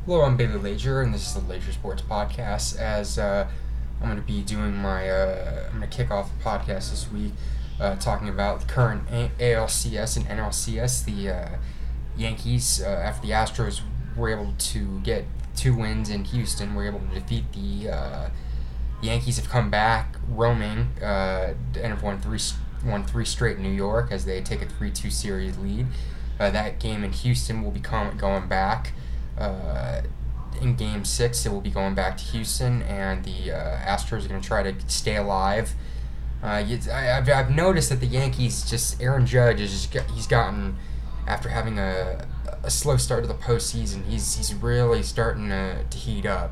Hello, I'm Bailey Leasure, and this is the Leasure Sports Podcast. As I'm going to be doing I'm going to kick off the podcast this week, talking about the current ALCS and NLCS. The Yankees, after the Astros were able to get 2 wins in Houston, were able to defeat the Yankees. Have come back roaming and have won three straight in New York as they take a 3-2 series lead. That game in Houston will be going back. In Game 6, it will be going back to Houston, and the Astros are going to try to stay alive. I've noticed that the Yankees, Aaron Judge, he's gotten, after having a slow start to the postseason, he's really starting to heat up.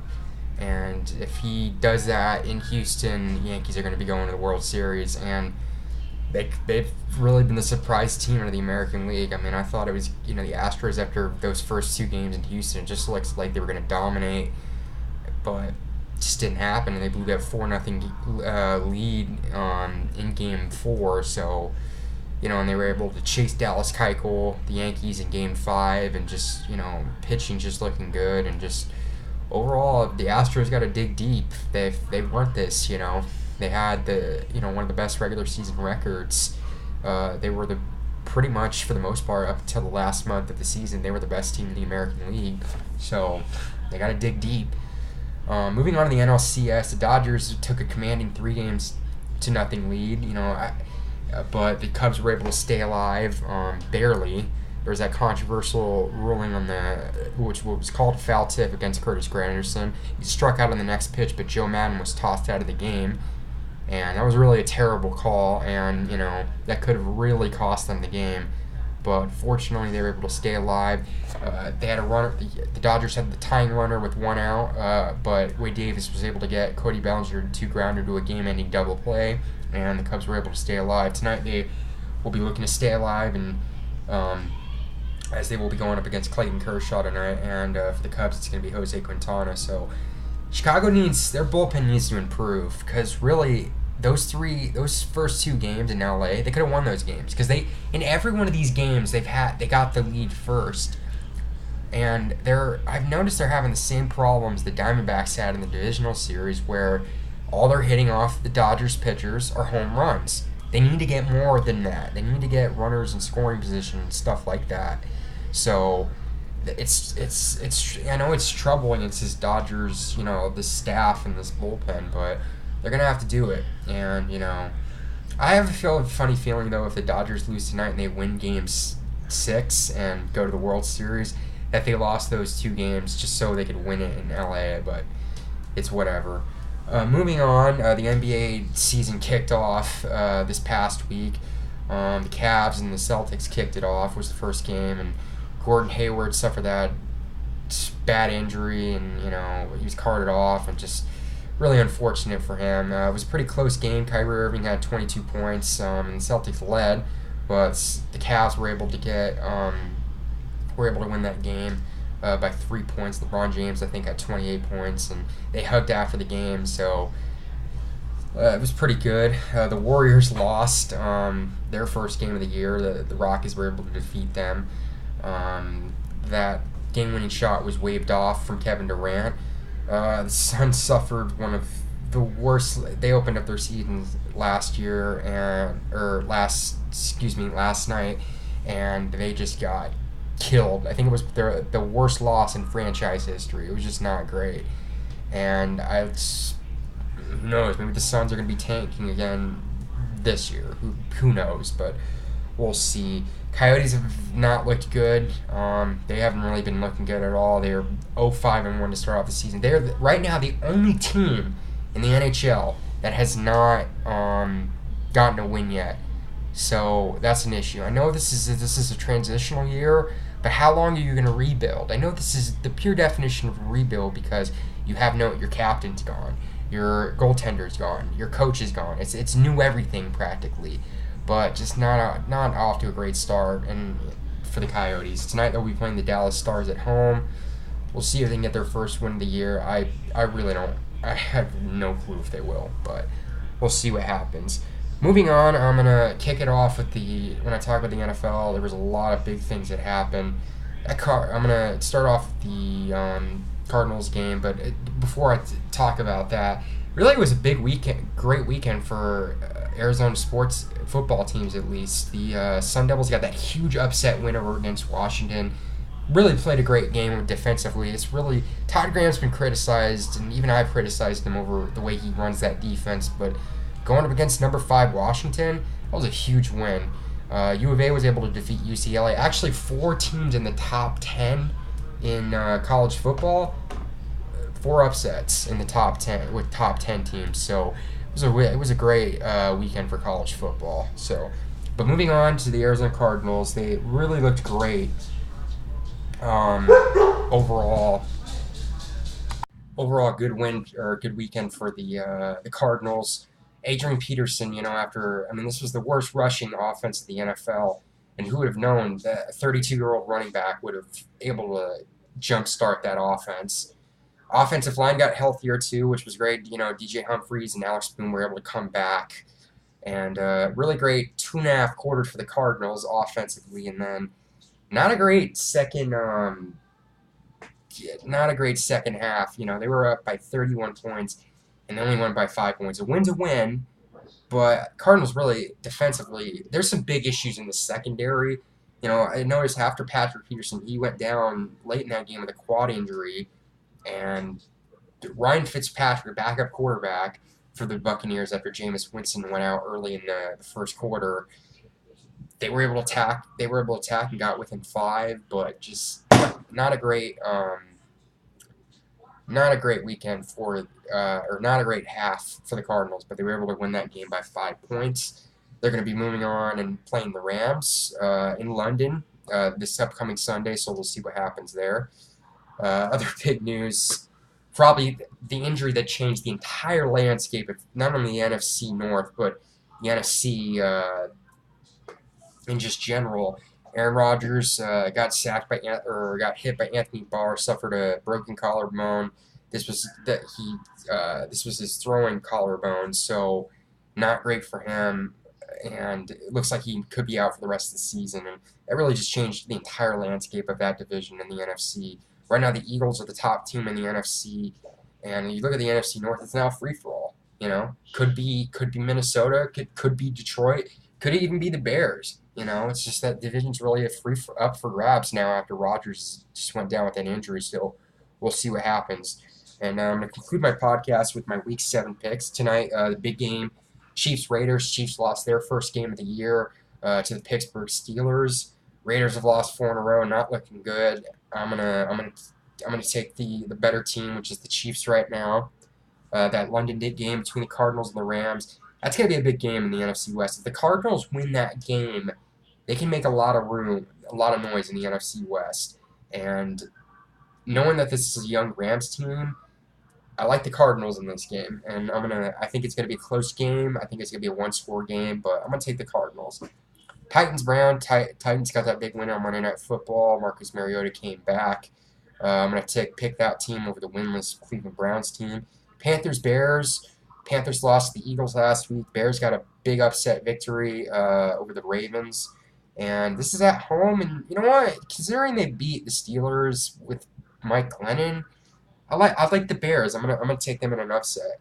And if he does that in Houston, the Yankees are going to be going to the World Series, and they've really been the surprise team of the American League. I mean, I thought it was, the Astros after those first 2 games in Houston, it just looks like they were going to dominate, but it just didn't happen, and they blew that 4-0 lead in Game 4, so, and they were able to chase Dallas Keuchel, the Yankees, in Game 5, and just, pitching just looking good, and just overall, the Astros got to dig deep. They weren't this, They had one of the best regular season records. They were pretty much, for the most part, up until the last month of the season, they were the best team in the American League. So they got to dig deep. Moving on to the NLCS, the Dodgers took a commanding 3-0 lead. But the Cubs were able to stay alive, barely. There was that controversial ruling on which was called a foul tip against Curtis Granderson. He struck out on the next pitch, but Joe Madden was tossed out of the game. And that was really a terrible call, and, that could have really cost them the game. But fortunately, they were able to stay alive. They had a runner. The Dodgers had the tying runner with 1 out, but Wade Davis was able to get Cody Bellinger 2-grounder to a game-ending double play, and the Cubs were able to stay alive. Tonight, they will be looking to stay alive, and as they will be going up against Clayton Kershaw tonight, and for the Cubs, it's going to be Jose Quintana. So Chicago their bullpen needs to improve, because really those first 2 games in LA, they could have won those games, because in every one of these games they got the lead first, and I've noticed they're having the same problems the Diamondbacks had in the divisional series, where all they're hitting off the Dodgers pitchers are home runs. They need to get more than that. They need to get runners in scoring position and stuff like that. So it's I know it's troubling. It's this Dodgers, this staff and this bullpen, but they're gonna have to do it. And I have a funny feeling though, if the Dodgers lose tonight and they win Game 6 and go to the World Series, that they lost those 2 games just so they could win it in LA. But it's whatever. Moving on, the NBA season kicked off this past week. The Cavs and the Celtics kicked it off. Was the first game, and Gordon Hayward suffered that bad injury, and he was carted off, and just really unfortunate for him. It was a pretty close game. Kyrie Irving had 22 points, and the Celtics led, but the Cavs were able to win that game by 3 points. LeBron James, I think, had 28 points, and they hugged after the game, so it was pretty good. The Warriors lost their first game of the year. The Rockets were able to defeat them. That game-winning shot was waved off from Kevin Durant. The Suns suffered one of the worst. They opened up their season last night, and they just got killed. I think it was the worst loss in franchise history. It was just not great. And who knows? Maybe the Suns are going to be tanking again this year. Who knows? But we'll see. Coyotes have not looked good. They haven't really been looking good at all. They are 0-5-1 to start off the season. They're right now the only team in the NHL that has not gotten a win yet. So that's an issue. I know this is a transitional year, but how long are you going to rebuild? I know this is the pure definition of a rebuild, because your captain's gone, your goaltender's gone, your coach is gone. It's new everything practically, but just not off to a great start. And for the Coyotes tonight, they'll be playing the Dallas Stars at home. We'll see if they can get their first win of the year. I really don't. I have no clue if they will, but we'll see what happens. Moving on, I'm going to kick it off with when I talk about the NFL, there was a lot of big things that happened. I'm gonna start off the Cardinals game, but before I talk about that, really it was a big weekend, great weekend for Arizona sports football teams at least. The Sun Devils got that huge upset win over against Washington. Really played a great game defensively. It's really Todd Graham's been criticized, and even I've criticized him over the way he runs that defense. But going up against number 5 Washington, that was a huge win. U of A was able to defeat UCLA. Actually, 4 teams in the top 10 in college football. 4 upsets in the top 10 with top 10 teams. So it was a great weekend for college football. But moving on to the Arizona Cardinals, they really looked great. Overall, good win or good weekend for the Cardinals. Adrian Peterson, this was the worst rushing offense in the NFL, and who would have known that a 32-year-old running back would have able to jumpstart that offense. Offensive line got healthier too, which was great. DJ Humphries and Alex Boone were able to come back, and really great 2.5 quarters for the Cardinals offensively, and then not a great second half. They were up by 31 points and they only won by 5 points. A win's a win, but Cardinals really defensively, there's some big issues in the secondary. I noticed after Patrick Peterson, he went down late in that game with a quad injury, and Ryan Fitzpatrick, backup quarterback for the Buccaneers after Jameis Winston went out early in the first quarter, they were able to attack and got within 5, but just not a great weekend or not a great half for the Cardinals, but they were able to win that game by 5 points. They're going to be moving on and playing the Rams in London this upcoming Sunday, so we'll see what happens there. Other big news, probably the injury that changed the entire landscape of not only the NFC North, but the NFC in just general. Aaron Rodgers got hit by Anthony Barr, suffered a broken collarbone. This was his throwing collarbone, so not great for him. And it looks like he could be out for the rest of the season. And it really just changed the entire landscape of that division in the NFC. Right now, the Eagles are the top team in the NFC, and you look at the NFC North, it's now free for all. Could be Minnesota, could be Detroit, could even be the Bears. It's just that division's really up for grabs now after Rodgers just went down with an injury. So we'll see what happens. And I'm going to conclude my podcast with my Week 7 picks. Tonight, the big game, Chiefs-Raiders. Chiefs lost their first game of the year to the Pittsburgh Steelers. Raiders have lost 4 in a row, not looking good. I'm gonna take the better team, which is the Chiefs right now. That London game between the Cardinals and the Rams. That's going to be a big game in the NFC West. If the Cardinals win that game, they can make a lot of noise in the NFC West. And knowing that this is a young Rams team, I like the Cardinals in this game. And I think it's going to be a close game. I think it's going to be a 1-score game, but I'm going to take the Cardinals. Titans-Brown. Titans got that big win on Monday Night Football. Marcus Mariota came back. I'm going to pick that team over the winless Cleveland Browns team. Panthers-Bears. Panthers lost to the Eagles last week. Bears got a big upset victory over the Ravens. And this is at home. And you know what? Considering they beat the Steelers with Mike Glennon, I like the Bears. I'm gonna take them in an upset.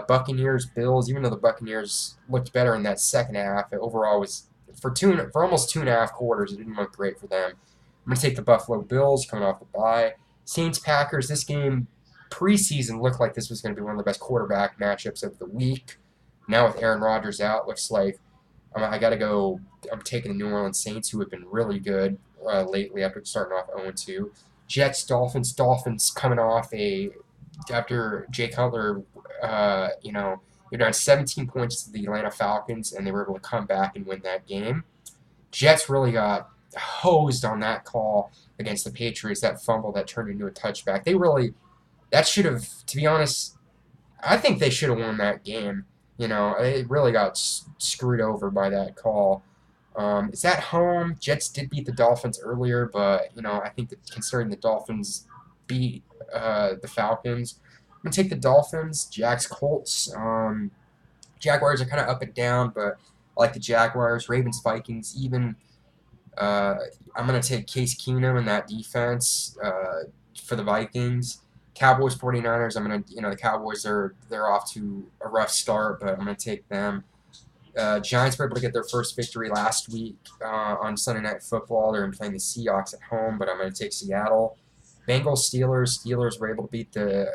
Buccaneers, Bills. Even though the Buccaneers looked better in that second half, it overall was for almost 2.5 quarters. It didn't look great for them. I'm gonna take the Buffalo Bills coming off the bye. Saints Packers. This game preseason looked like this was going to be one of the best quarterback matchups of the week. Now with Aaron Rodgers out, looks like I got to go. I'm taking the New Orleans Saints, who have been really good lately after starting off 0-2. Jets, Dolphins. Dolphins coming off after Jay Cutler, you're down 17 points to the Atlanta Falcons, and they were able to come back and win that game. Jets really got hosed on that call against the Patriots, that fumble that turned into a touchback. That should have, to be honest, I think they should have won that game. They really got screwed over by that call. It's at home. Jets did beat the Dolphins earlier, but, I think that considering the Dolphins beat the Falcons, I'm going to take the Dolphins. Jags, Colts. Jaguars are kind of up and down, but I like the Jaguars. Ravens, Vikings, even Uh, I'm going to take Case Keenum in that defense for the Vikings. Cowboys 49ers, I'm going to, the Cowboys they're off to a rough start, but I'm going to take them. Giants were able to get their first victory last week on Sunday Night Football. They're playing the Seahawks at home, but I'm going to take Seattle. Bengals Steelers. Steelers were able to beat the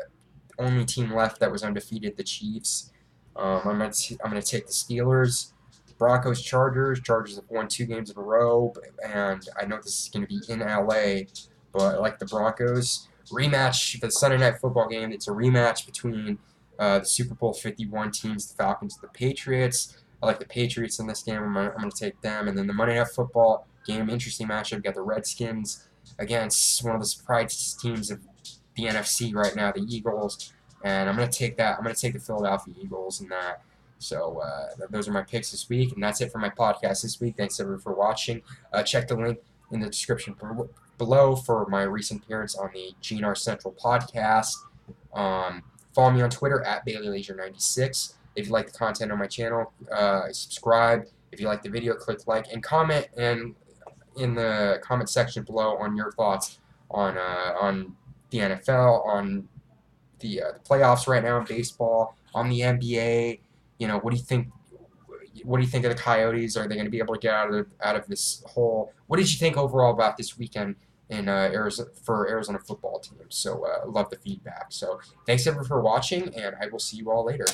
only team left that was undefeated, the Chiefs. I'm gonna take the Steelers. Broncos Chargers. Chargers have won 2 games in a row, and I know this is going to be in LA, but I like the Broncos. Rematch for the Sunday Night Football game. It's a rematch between the Super Bowl 51 teams, the Falcons, and the Patriots. I like the Patriots in this game. I'm going to take them. And then the Monday Night Football game, interesting matchup. You got the Redskins against one of the surprise teams of the NFC right now, the Eagles. And I'm going to take that. I'm going to take the Philadelphia Eagles in that. So those are my picks this week. And that's it for my podcast this week. Thanks, everyone, for watching. Check the link in the description below for my recent appearance on the GNR Central Podcast. Follow me on Twitter at BaileyLeasure96. If you like the content on my channel, subscribe. If you like the video, click like and comment. And in the comment section below on your thoughts on the NFL, on the playoffs right now in baseball, on the NBA. What do you think? What do you think of the Coyotes? Are they going to be able to get out of this hole? What did you think overall about this weekend in Arizona football team? So love the feedback. So thanks everyone for watching, and I will see you all later.